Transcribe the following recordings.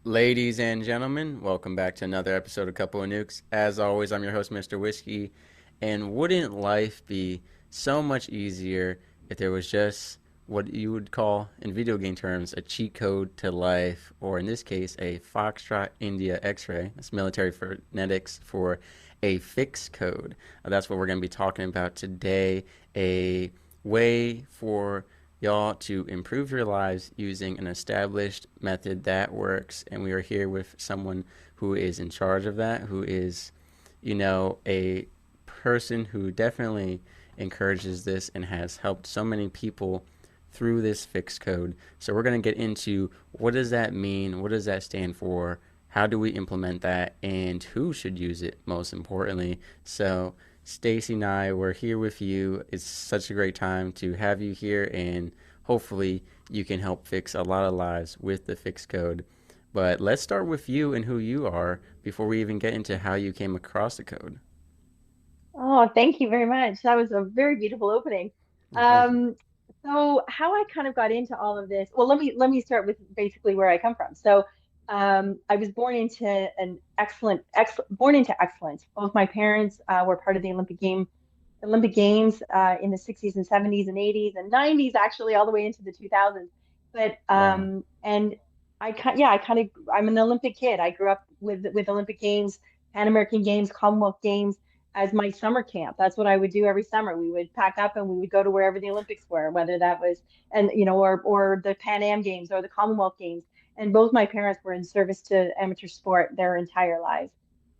Ladies and gentlemen, welcome back to another episode of Couple of Nukes. As always, I'm your host, Mr. Whiskey. And wouldn't life be so much easier if there was just what you would call, in video game terms, a cheat code to life, or in this case, a Foxtrot India X-ray. That's military phonetics for a fix code. That's what we're going to be talking about today. A way for y'all to improve your lives using an established method that works. And we are here with someone who is in charge of that, who is, a person who definitely encourages this and has helped so many people through this fixed code. So we're going to get into what does that mean? What does that stand for? How do we implement that? And who should use it most importantly? So Stacey Nye, we're here with you. It's such a great time to have you here, and hopefully you can help fix a lot of lives with the fixed code. But let's start with you and who you are before we even get into how you came across the code. Oh, thank you very much. That was a very beautiful opening. Well, thank you. Um, so how I kind of got into all of this, well, let me start with basically where I come from. I was born into born into excellence. Both my parents were part of the Olympic Games in the 60s and 70s and 80s and 90s, actually, all the way into the 2000s. But Wow. and I'm an Olympic kid. I grew up with Olympic Games, Pan American Games, Commonwealth Games as my summer camp. That's what I would do every summer. We would pack up and we would go to wherever the Olympics were, whether that was or the Pan Am Games or the Commonwealth Games. And both my parents were in service to amateur sport their entire lives.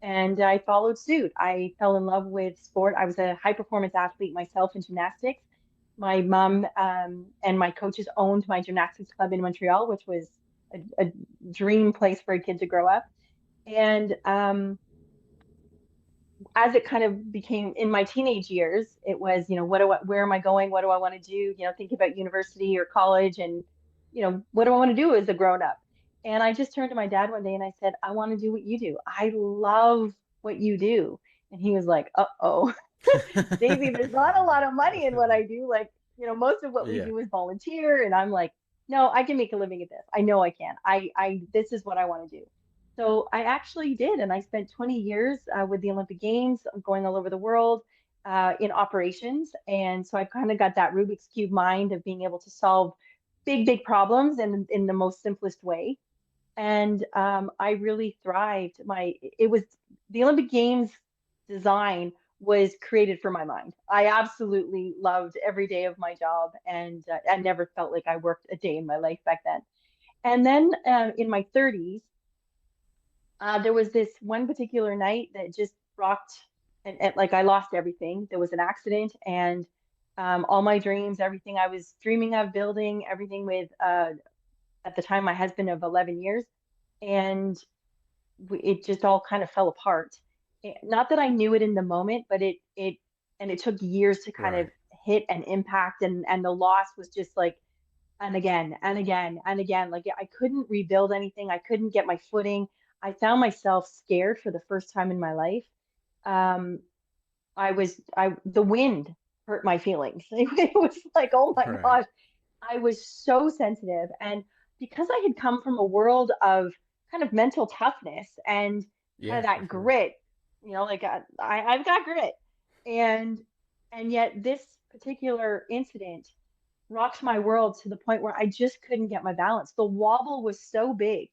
And I followed suit. I fell in love with sport. I was a high performance athlete myself in gymnastics. My mom and my coaches owned my gymnastics club in Montreal, which was a dream place for a kid to grow up. And as it kind of became in my teenage years, it was, where am I going? What do I want to do? Thinking about university or college and, what do I want to do as a grown up? And I just turned to my dad one day and I said, I want to do what you do. I love what you do. And he was like, uh-oh, Stacey, there's not a lot of money in what I do. Like, most of what we Yeah. do is volunteer. And I'm like, no, I can make a living at this. I know I can. This is what I want to do. So I actually did. And I spent 20 years with the Olympic Games, going all over the world in operations. And so I've kind of got that Rubik's Cube mind of being able to solve big problems in the most simplest way. And I really thrived. It was the Olympic Games design was created for my mind. I absolutely loved every day of my job, and I never felt like I worked a day in my life back then. And then in my 30s, there was this one particular night that just rocked, and like I lost everything. There was an accident, and all my dreams, everything I was dreaming of building, everything with at the time my husband of 11 years, and it just all kind of fell apart. Not that I knew it in the moment, but it took years to kind of Right. hit and impact, and the loss was just like and again and again and again. Like I couldn't rebuild anything. I couldn't get my footing. I found myself scared for the first time in my life. Um, I the wind hurt my feelings. It was like, oh my Right. gosh, I was so sensitive. And because I had come from a world of kind of mental toughness and kind Yeah, of for that sure. grit, like I've got grit. And yet this particular incident rocked my world to the point where I just couldn't get my balance. The wobble was so big,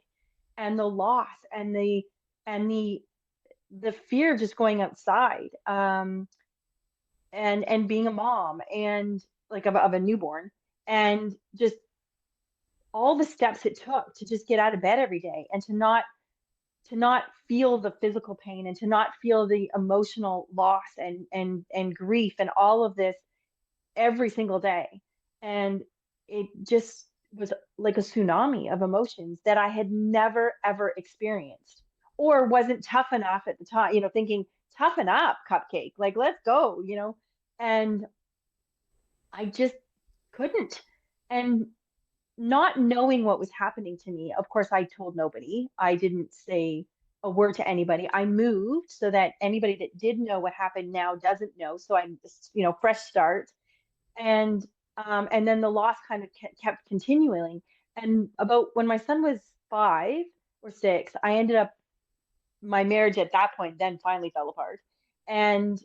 and the loss and the fear of just going outside, and being a mom and like of a newborn, and just all the steps it took to just get out of bed every day and to not feel the physical pain and to not feel the emotional loss and grief and all of this every single day. And it just was like a tsunami of emotions that I had never ever experienced or wasn't tough enough at the time, thinking toughen up, cupcake, like let's go, and I just couldn't. And not knowing what was happening to me, of course, I told nobody. I didn't say a word to anybody. I moved so that anybody that did know what happened now doesn't know. So I'm just, fresh start. And then the loss kind of kept continuing. And about when my son was 5, or 6. I ended up, my marriage at that point then finally fell apart. And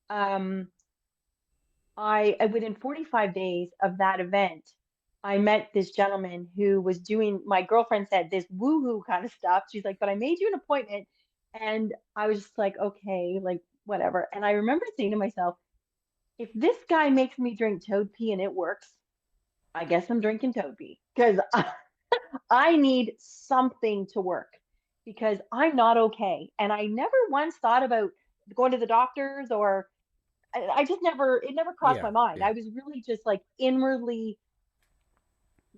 um, within 45 days of that event, I met this gentleman who was doing, my girlfriend said, this woo-hoo kind of stuff. She's like, but I made you an appointment. And I was just like, okay, like whatever. And I remember saying to myself, if this guy makes me drink toad pee and it works, I guess I'm drinking toad pee because I need something to work because I'm not okay. And I never once thought about going to the doctors or I just never, it never crossed Yeah. my mind. Yeah. I was really just like inwardly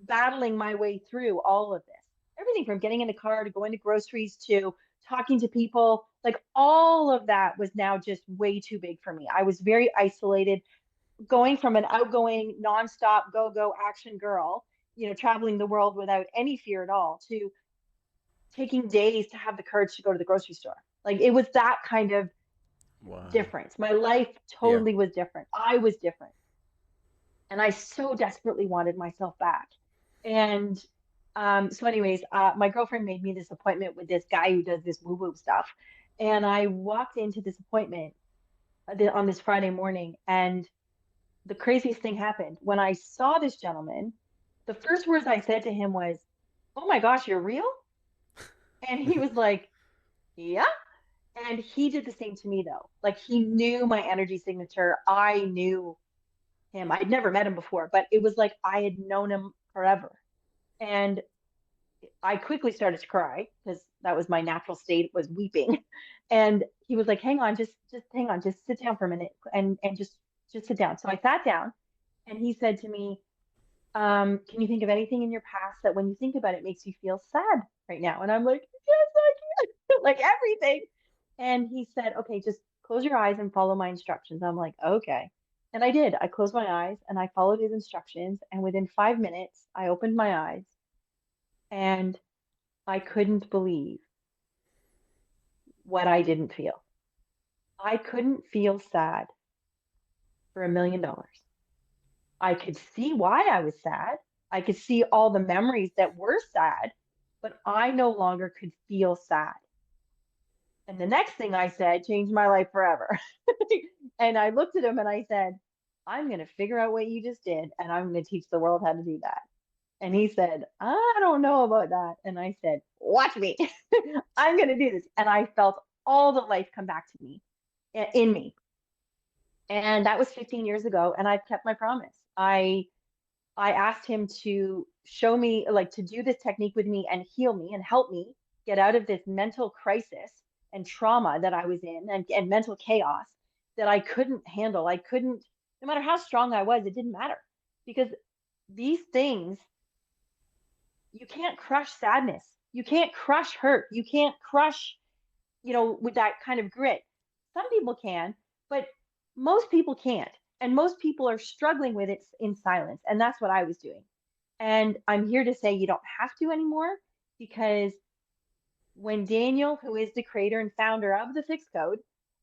battling my way through all of this. Everything from getting in the car to going to groceries to talking to people, like all of that was now just way too big for me. I was very isolated, going from an outgoing, nonstop, go, go action girl, traveling the world without any fear at all, to taking days to have the courage to go to the grocery store. Like it was that kind of Wow. difference. My life Yeah. totally was different. I was different. And I so desperately wanted myself back. And so, anyways, my girlfriend made me this appointment with this guy who does this woo woo stuff. And I walked into this appointment on this Friday morning, and the craziest thing happened. When I saw this gentleman, the first words I said to him was, "Oh my gosh, you're real?" And he was like, "Yeah." And he did the same to me, though. Like he knew my energy signature. I knew him. I'd never met him before, but it was like I had known him forever. And I quickly started to cry because that was my natural state, was weeping. And he was like, "Hang on, just hang on, just sit down for a minute and just sit down." So I sat down and he said to me, "Can you think of anything in your past that when you think about it makes you feel sad right now?" And I'm like, "Yes, I can." Like everything. And he said, "Okay, just close your eyes and follow my instructions." I'm like, "Okay." And I did. I closed my eyes and I followed his instructions. And within 5 minutes, I opened my eyes and I couldn't believe what I didn't feel. I couldn't feel sad for $1 million. I could see why I was sad. I could see all the memories that were sad, but I no longer could feel sad. And the next thing I said changed my life forever. And I looked at him and I said, "I'm going to figure out what you just did and I'm going to teach the world how to do that." And he said, "I don't know about that." And I said, "Watch me." I'm going to do this. And I felt all the life come back to me, in me. And that was 15 years ago. And I've kept my promise. I asked him to show me, like, to do this technique with me and heal me and help me get out of this mental crisis and trauma that I was in, and mental chaos that I couldn't handle. I couldn't, no matter how strong I was, it didn't matter because these things, you can't crush sadness. You can't crush hurt. You can't crush, with that kind of grit. Some people can, but most people can't. And most people are struggling with it in silence. And that's what I was doing. And I'm here to say you don't have to anymore, because when Daniel, who is the creator and founder of the Fix Code,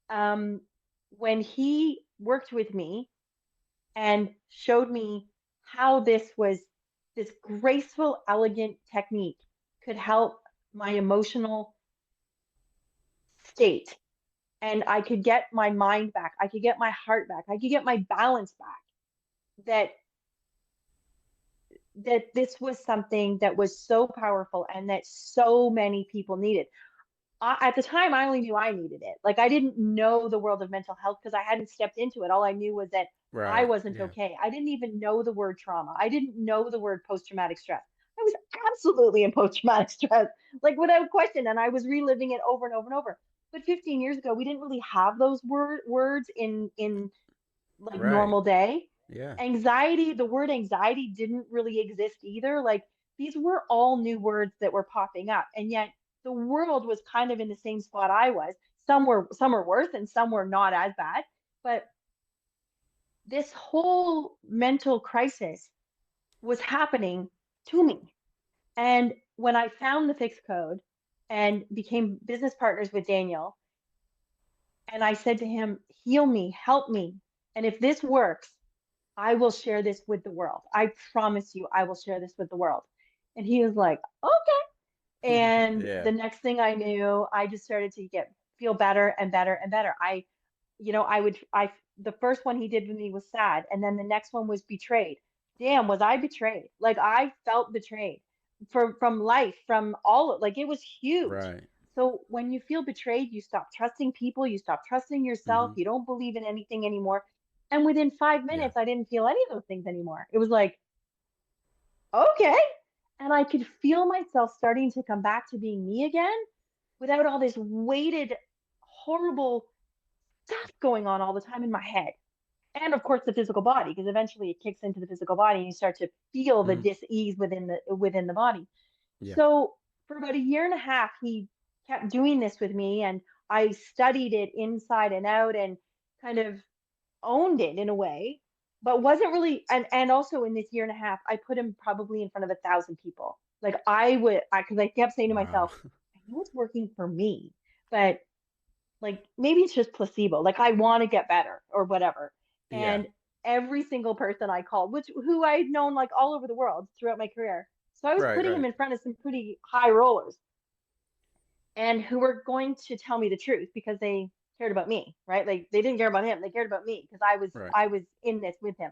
um, when he worked with me and showed me how this graceful, elegant technique could help my emotional state, and I could get my mind back, I could get my heart back, I could get my balance back, that this was something that was so powerful and that so many people needed. At the time, I only knew I needed it. Like I didn't know the world of mental health because I hadn't stepped into it. All I knew was that I Right. wasn't Yeah. okay. I didn't even know the word trauma. I didn't know the word post-traumatic stress. I was absolutely in post-traumatic stress, like without question, and I was reliving it over and over and over. But 15 years ago, we didn't really have those words in like Right. normal day. Yeah. Anxiety, the word anxiety didn't really exist either. Like these were all new words that were popping up. And yet the world was kind of in the same spot I was. Some were worse and some were not as bad. But this whole mental crisis was happening to me. And when I found the Fix Code and became business partners with Daniel, and I said to him, "Heal me, help me. And if this works, I will share this with the world. I promise you, I will share this with the world." And he was like, "Okay." And Yeah. the next thing I knew, I just started to feel better and better and better. The first one he did with me was sad, and then the next one was betrayed. Damn, was I betrayed? Like I felt betrayed from life, from like it was huge. Right. So when you feel betrayed, you stop trusting people, you stop trusting yourself, Mm-hmm. you don't believe in anything anymore. And within five Yeah. minutes, I didn't feel any of those things anymore. It was like, okay. And I could feel myself starting to come back to being me again without all this weighted, horrible stuff going on all the time in my head. And of course the physical body, because eventually it kicks into the physical body and you start to feel the Mm-hmm. dis-ease within the body. Yeah. So for about a year and a half, he kept doing this with me, and I studied it inside and out and kind of owned it in a way, but wasn't really. And also in this year and a half, I put him probably in front of 1,000 people. Like because I kept saying to Wow. myself, I know it's working for me, but like maybe it's just placebo. Like I want to get better or whatever. Yeah. And every single person I called, who I'd known like all over the world throughout my career. So I was Right. putting him Right. in front of some pretty high rollers and who were going to tell me the truth because they cared about me, right? Like they didn't care about him, they cared about me because Right. I was in this with him.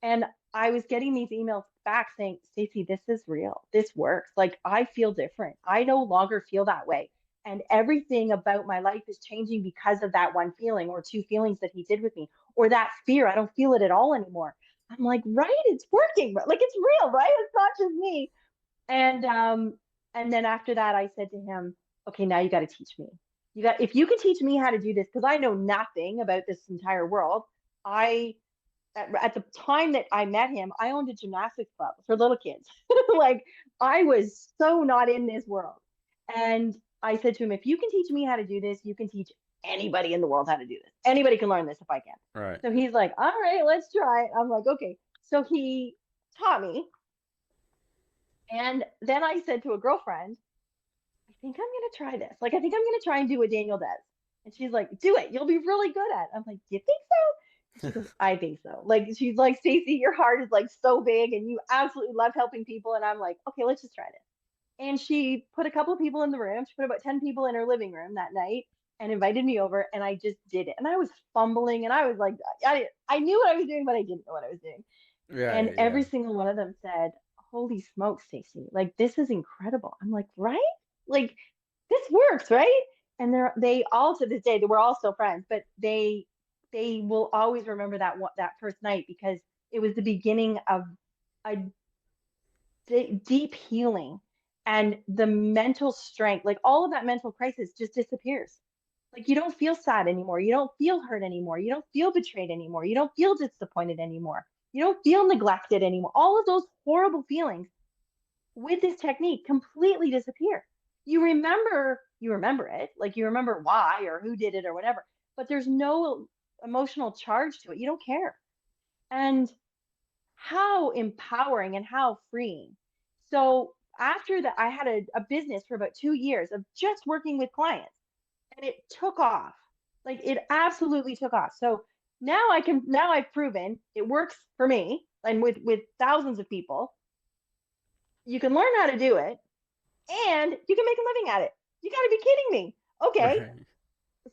And I was getting these emails back saying, Stacey, this is real. This works. Like I feel different. I no longer feel that way. And everything about my life is changing because of that one feeling or two feelings that he did with me, or that fear. I don't feel it at all anymore. I'm like, right, it's working. Like it's real, right? It's not just me. And then after that I said to him, okay, now you got to teach me. If you can teach me how to do this, because I know nothing about this entire world. I at the time that I met him, I owned a gymnastics club for little kids. Like I was so not in this world. And I said to him, if you can teach me how to do this, you can teach anybody in the world how to do this. Anybody can learn this if I can. Right. So he's like, all right, let's try it. I'm like, okay. So he taught me. And then I said to a girlfriend, I think I'm going to try this. Like, I think I'm going to try and do what Daniel does. And she's like, do it. You'll be really good at it. I'm like, do you think so? And she goes, I think so. Like, she's like, Stacey, your heart is like so big and you absolutely love helping people. And I'm like, okay, let's just try this. And she put a couple of people in the room. She put about 10 people in her living room that night and invited me over. And I just did it. And I was fumbling and I was like, I knew what I was doing, but I didn't know what I was doing. And Right. Yeah. every single one of them said, holy smokes, Stacey, like this is incredible. I'm like, right? Like this works, right? And they all to this day, they were all still friends, but they will always remember that first night because it was the beginning of a deep healing and the mental strength, like all of that mental crisis just disappears. Like you don't feel sad anymore. You don't feel hurt anymore. You don't feel betrayed anymore. You don't feel disappointed anymore. You don't feel neglected anymore. All of those horrible feelings with this technique completely disappear. You remember it, like you remember why or who did it or whatever, but there's no emotional charge to it. You don't care. And how empowering and how freeing. So after that, I had a business for about 2 years of just working with clients and it took off. Like it absolutely took off. So now I've proven it works for me and with thousands of people. You can learn how to do it and you can make a living at it. You got to be kidding me. Okay. Right.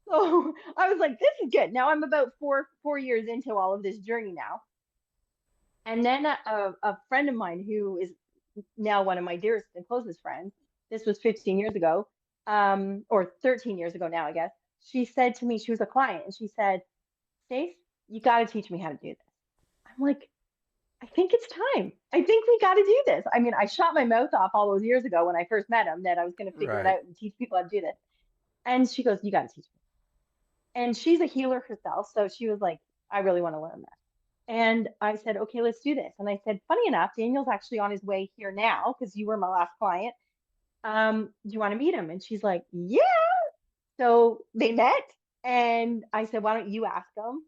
So I was like, this is good. Now I'm about four years into all of this journey now. And then a friend of mine who is now one of my dearest and closest friends, this was 15 years ago, or 13 years ago now, I guess. She said to me, she was a client, and she said, Stace, you got to teach me how to do this. I'm like, I think it's time. I think we got to do this. I mean, I shot my mouth off all those years ago when I first met him that I was going to figure it Right. out and teach people how to do this. And she goes, you got to teach me. And she's a healer herself. So she was like, I really want to learn that. And I said, okay, let's do this. And I said, funny enough, Daniel's actually on his way here now because you were my last client. Do you want to meet him? And she's like, yeah. So they met. And I said, why don't you ask him?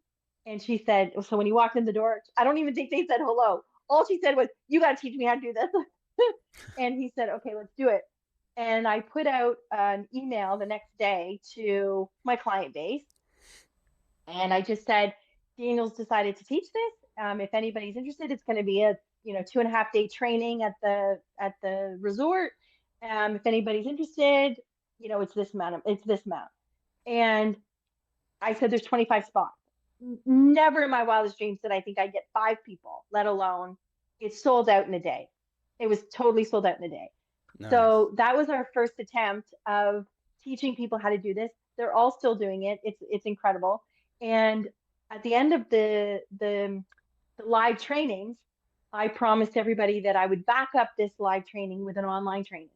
And she said, so when he walked in the door, I don't even think they said hello. All she said was, you got to teach me how to do this. And he said, okay, let's do it. And I put out an email the next day to my client base. And I just said, Daniel's decided to teach this. If anybody's interested, it's going to be a 2.5 day training at the resort. If anybody's interested, it's this amount. It's this amount. And I said, there's 25 spots. Never in my wildest dreams did I think I'd get 5 people, let alone it's sold out in a day. It was totally sold out in a day. Nice. So that was our first attempt of teaching people how to do this. They're all still doing it. It's incredible. And at the end of the live trainings, I promised everybody that I would back up this live training with an online training.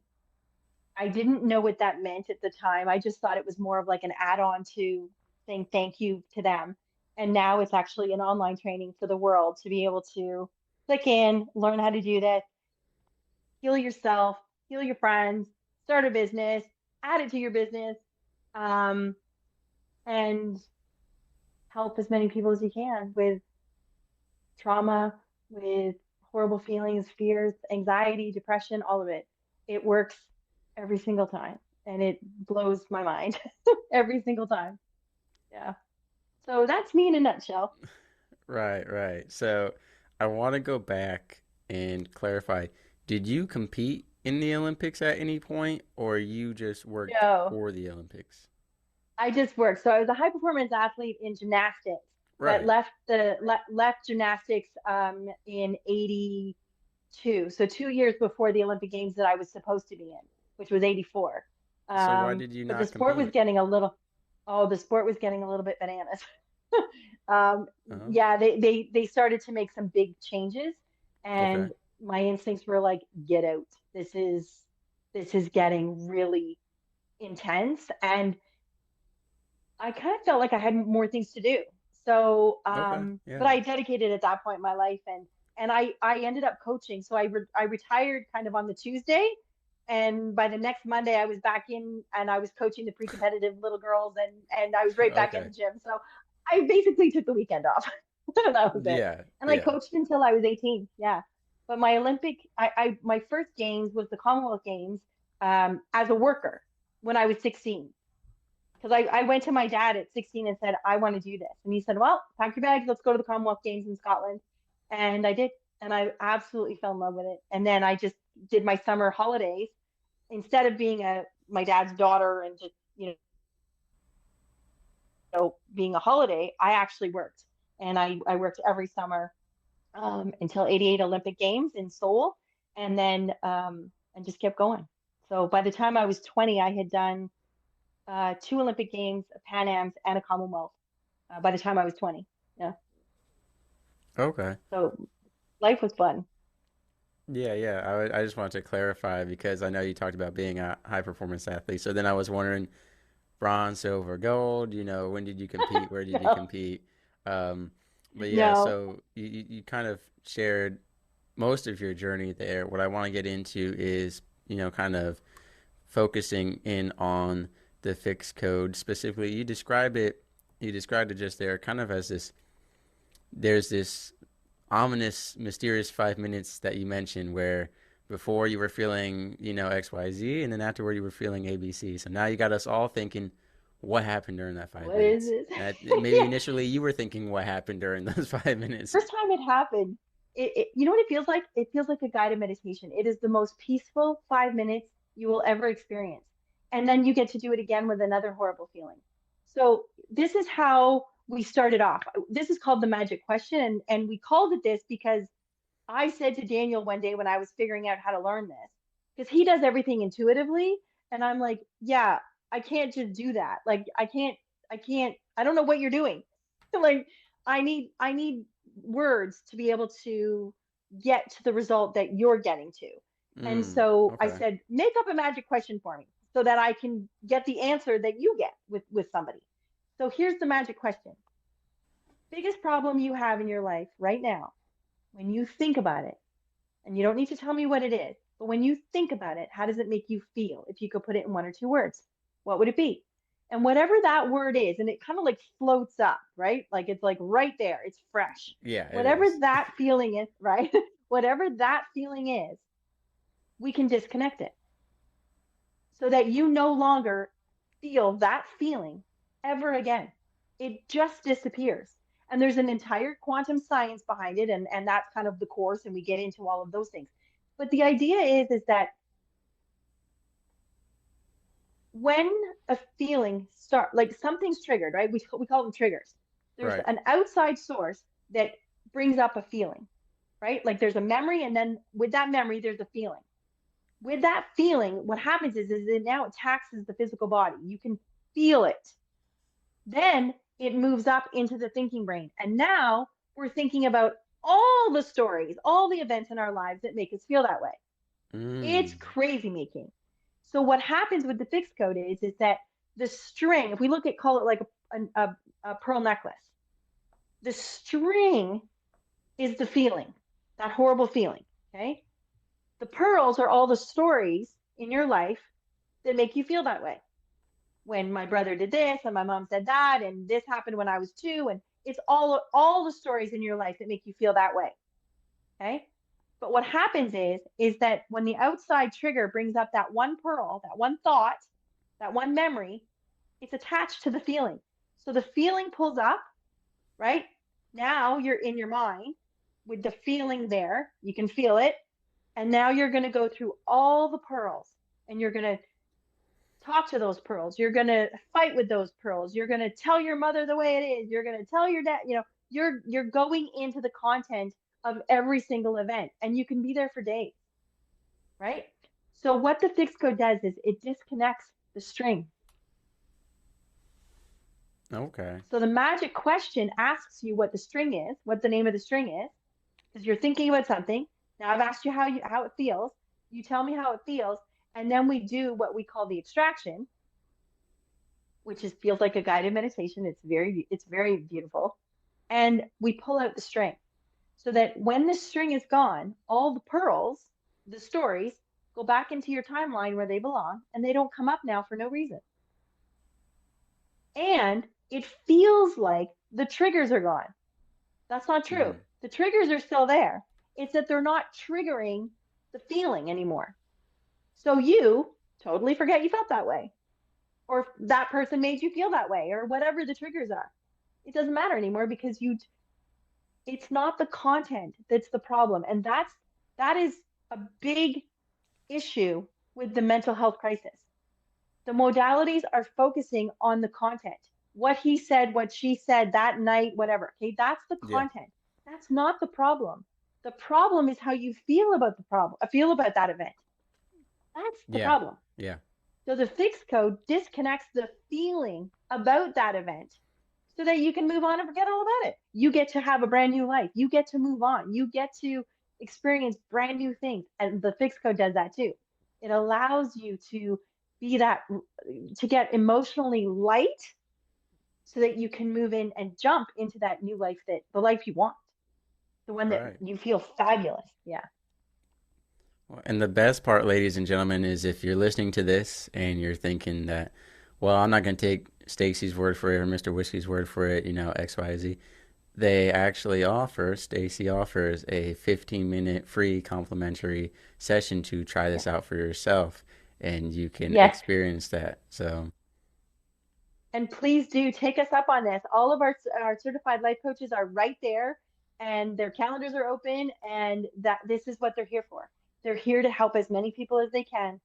I didn't know what that meant at the time. I just thought it was more of like an add-on to saying thank you to them. And now it's actually an online training for the world to be able to click in, learn how to do this, heal yourself, heal your friends, start a business, add it to your business, um, and help as many people as you can with trauma, with horrible feelings, fears, anxiety, depression, all of it. It works every single time. And it blows my mind every single time. Yeah. So that's me in a nutshell. Right, right. So I want to go back and clarify. Did you compete in the Olympics at any point, or you just worked No, for the Olympics? I just worked. So I was a high performance athlete in gymnastics, but Right. left gymnastics in '82. So 2 years before the Olympic Games that I was supposed to be in, which was '84. So why did you But the not sport was compete? getting a little, oh, the sport was getting a little bit bananas. um, Oh, yeah, they started to make some big changes, okay. and my instincts were like, get out. This is getting really intense, and I kind of felt like I had more things to do. So, Okay. but Yeah. I dedicated at that point in my life, and I ended up coaching. So I retired kind of on the Tuesday, and by the next Monday I was back in, and I was coaching the pre-competitive little girls, and I was right back in Okay. the gym. So I basically took the weekend off. That was it. Yeah. And I Yeah. coached until I was 18. Yeah. But my my first games was the Commonwealth Games as a worker when I was 16 because I went to my dad at 16 and said, I want to do this. And he said, well, pack your bags, let's go to the Commonwealth Games in Scotland. And I did. And I absolutely fell in love with it. And then I just did my summer holidays instead of being my dad's daughter and just, being a holiday, I actually worked. And I worked every summer until '88 Olympic Games in Seoul. And just kept going. So by the time I was 20, I had done 2 Olympic Games, a Pan Am's, and a Commonwealth by the time I was 20. Yeah. Okay. So life was fun. Yeah, yeah. I just wanted to clarify because I know you talked about being a high performance athlete. So then I was wondering, bronze, silver, gold, when did you compete? Where did you No, compete? Um, but yeah, no. so you kind of shared most of your journey there. What I want to get into is, kind of focusing in on the fixed code. Specifically, you described it just there kind of as there's this ominous, mysterious 5 minutes that you mentioned where before you were feeling, XYZ, and then afterward you were feeling ABC. So now you got us all thinking, what happened during that five What is minutes? this? And maybe Yeah. initially you were thinking what happened during those 5 minutes. First time it happened, you know what it feels like? It feels like a guided meditation. It is the most peaceful 5 minutes you will ever experience. And then you get to do it again with another horrible feeling. So this is how we started off. This is called the magic question. And we called it this because I said to Daniel one day when I was figuring out how to learn this, because he does everything intuitively. And I'm like, yeah, I can't just do that. Like, I don't know what you're doing. Like, I need words to be able to get to the result that you're getting to. And so I Okay. said, make up a magic question for me so that I can get the answer that you get with somebody. So here's the magic question. Biggest problem you have in your life right now, when you think about it, and you don't need to tell me what it is, but when you think about it, how does it make you feel? If you could put it in 1 or 2 words, what would it be? And whatever that word is, and it kind of like floats up, right? Like it's like right there, it's fresh. Yeah, it Whatever is. that feeling is, right? Whatever that feeling is, we can disconnect it so that you no longer feel that feeling ever again. It just disappears. And there's an entire quantum science behind it, and that's kind of the course, and we get into all of those things. But the idea is that when a feeling start like something's triggered, right? We call them triggers. There's Right. an outside source that brings up a feeling, right? Like there's a memory, and then with that memory, there's a feeling. With that feeling, what happens is it now it taxes the physical body. You can feel it. Then it moves up into the thinking brain. And now we're thinking about all the stories, all the events in our lives that make us feel that way. It's Mm. crazy making. So what happens with the fixed code is that the string, if we look at call it like a pearl necklace, the string is the feeling, that horrible feeling. Okay. The pearls are all the stories in your life that make you feel that way. When my brother did this and my mom said that and this happened when I was 2, and it's all the stories in your life that make you feel that way. Okay? But what happens is that when the outside trigger brings up that one pearl, that one thought, that one memory, it's attached to the feeling. So the feeling pulls up, right? Now you're in your mind with the feeling there. You can feel it. And now you're going to go through all the pearls, and you're going to talk to those pearls. You're going to fight with those pearls. You're going to tell your mother the way it is. You're going to tell your dad, you're going into the content of every single event, and you can be there for days, right? So what the fixed code does is it disconnects the string. Okay. So the magic question asks you what the string is, what the name of the string is, because you're thinking about something. Now I've asked you how it feels. You tell me how it feels, and then we do what we call the extraction, which is feels like a guided meditation. It's very beautiful. And we pull out the string so that when the string is gone, all the pearls, the stories, go back into your timeline where they belong, and they don't come up now for no reason. And it feels like the triggers are gone. That's not true. Mm. The triggers are still there. It's that they're not triggering the feeling anymore. So you totally forget you felt that way, or that person made you feel that way, or whatever the triggers are. It doesn't matter anymore because it's not the content that's the problem. And that is a big issue with the mental health crisis. The modalities are focusing on the content. What he said, what she said that night, whatever. Okay, that's the Yeah. content. That's not the problem. The problem is how you feel about the problem, feel about that event. That's the Yeah. problem. Yeah. So the fixed code disconnects the feeling about that event so that you can move on and forget all about it. You get to have a brand new life. You get to move on. You get to experience brand new things. And the fixed code does that too. It allows you to be that, to get emotionally light so that you can move in and jump into that new life, that the life you want, the one that Right. you feel fabulous. Yeah. Well, and the best part, ladies and gentlemen, is if you're listening to this and you're thinking that, well, I'm not going to take Stacy's word for it or Mr. Whiskey's word for it, X, Y, Z. They actually offer, Stacy offers a 15-minute free complimentary session to try Yeah. this out for yourself and you can Yes. experience that. So, And please do take us up on this. All of our certified life coaches are right there, and their calendars are open, and that this is what they're here for. They're here to help as many people as they can.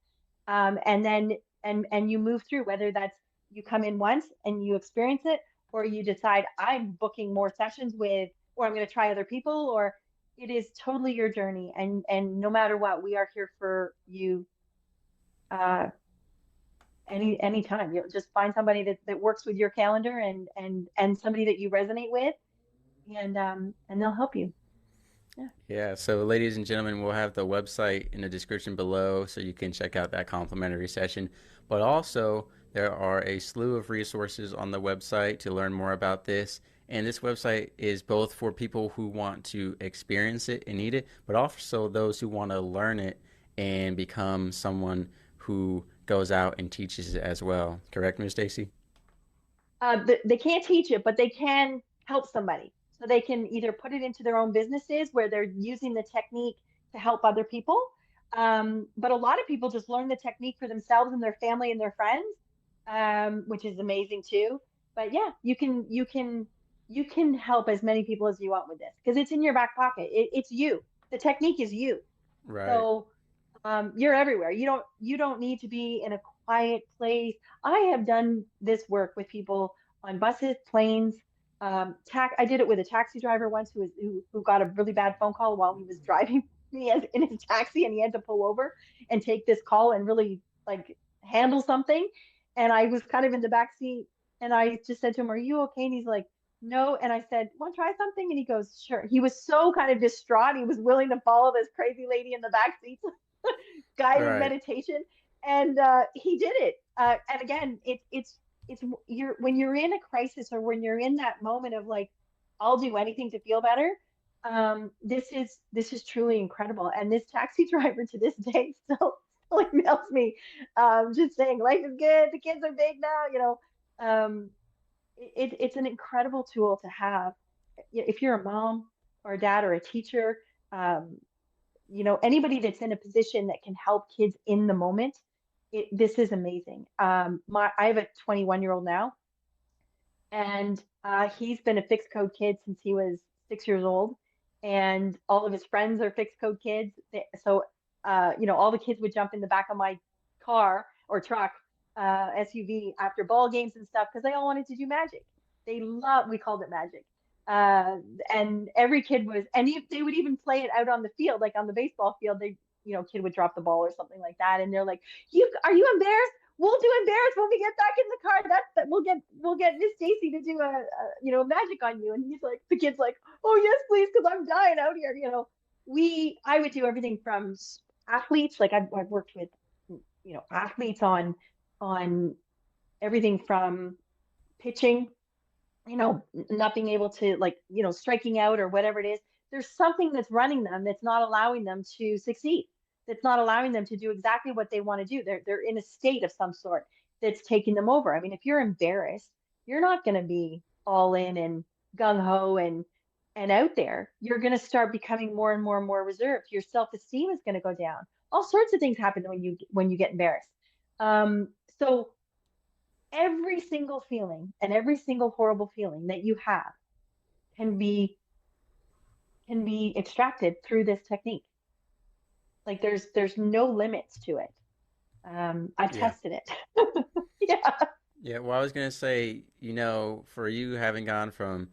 And then and you move through, whether that's you come in once and you experience it, or you decide I'm booking more sessions with, or I'm going to try other people, or it is totally your journey. And no matter what, we are here for you. Uh, anytime. You'll just find somebody that works with your calendar, and somebody that you resonate with, and they'll help you. Yeah. yeah, so ladies and gentlemen, we'll have the website in the description below so you can check out that complimentary session. But also, there are a slew of resources on the website to learn more about this. And this website is both for people who want to experience it and need it, but also those who want to learn it and become someone who goes out and teaches it as well. Correct, Ms. Stacy? They can't teach it, but they can help somebody. So they can either put it into their own businesses where they're using the technique to help other people. But a lot of people just learn the technique for themselves and their family and their friends, which is amazing too. But yeah, you can help as many people as you want with this because it's in your back pocket. It's you. The technique is you. Right. So you're everywhere. You don't need to be in a quiet place. I have done this work with people on buses, planes. I did it with a taxi driver once who got a really bad phone call while he was driving me in his taxi, and he had to pull over and take this call and really like handle something. And I was kind of in the back seat, and I just said to him, "Are you okay?" And he's like, "No." And I said, "Want to try something?" And he goes, "Sure." He was so kind of distraught. He was willing to follow this crazy lady in the back seat, guided Right. meditation, and he did it. And again, it's you're when you're in a crisis, or when you're in that moment of like, I'll do anything to feel better. This is truly incredible. And this taxi driver to this day still emails me, just saying life is good, the kids are big now. It's an incredible tool to have if you're a mom or a dad or a teacher. Um, Anybody that's in a position that can help kids in the moment, this is amazing. I have a 21-year-old now, and he's been a fixed code kid since he was 6 years old, and all of his friends are fixed code kids. All the kids would jump in the back of my car or truck, SUV, after ball games and stuff because they all wanted to do magic. We called it magic. Uh, and every kid was, and they would even play it out on the field, like on the baseball field. Kid would drop the ball or something like that, and they're like, are you embarrassed? We'll do embarrassed when we get back in the car. That we'll get Miss Stacey to do magic on you." And the kid's like, "Oh yes, please, because I'm dying out here." I would do everything from athletes. Like I've worked with athletes on everything from pitching, not being able to, like, striking out or whatever it is. There's something that's running them that's not allowing them to succeed. That's not allowing them to do exactly what they want to do. They're in a state of some sort that's taking them over. I mean, if you're embarrassed, you're not going to be all in and gung ho and out there. You're going to start becoming more and more and more reserved. Your self-esteem is going to go down. All sorts of things happen when you get embarrassed. So every single feeling and every single horrible feeling that you have can be extracted through this technique. Like there's no limits to it. I've Yeah. tested it. Yeah. Yeah. Well, I was gonna say, for you having gone from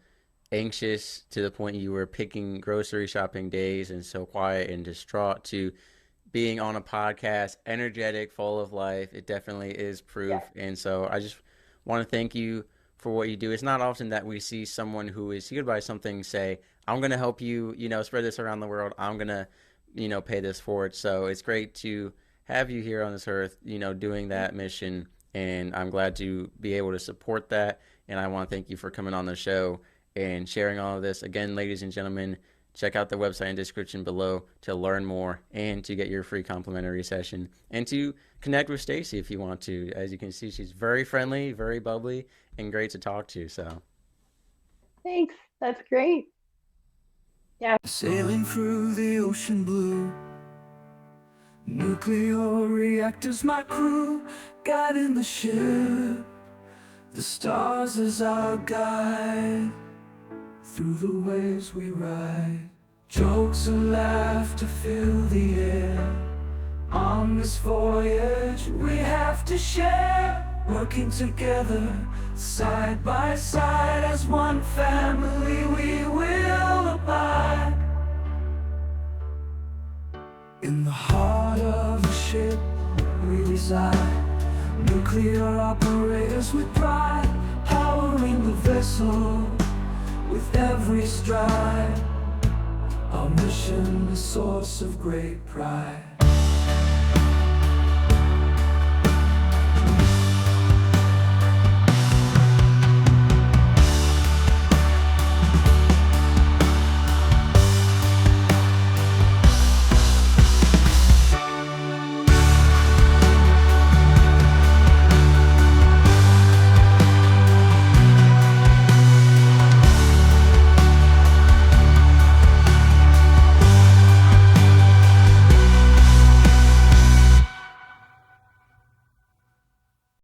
anxious to the point you were picking grocery shopping days and so quiet and distraught to being on a podcast, energetic, full of life, it definitely is Yes. proof. And so I just want to thank you for what you do. It's not often that we see someone who is healed by something say, "I'm going to help you, spread this around the world. I'm going to, pay this forward." So it's great to have you here on this earth, doing that mission. And I'm glad to be able to support that. And I want to thank you for coming on the show and sharing all of this. Again, ladies and gentlemen, check out the website in the description below to learn more and to get your free complimentary session and to connect with Stacey if you want to. As you can see, she's very friendly, very bubbly, and great to talk to. So, Thanks. That's great. Yeah. Sailing through the ocean blue, nuclear reactors my crew, guiding the ship, the stars as our guide, through the waves we ride. Jokes and laughter fill the air, on this voyage we have to share, working together, side by side, as one family we will abide. In the heart of a ship we reside, nuclear operators with pride, powering the vessel with every stride. Our mission, a source of great pride.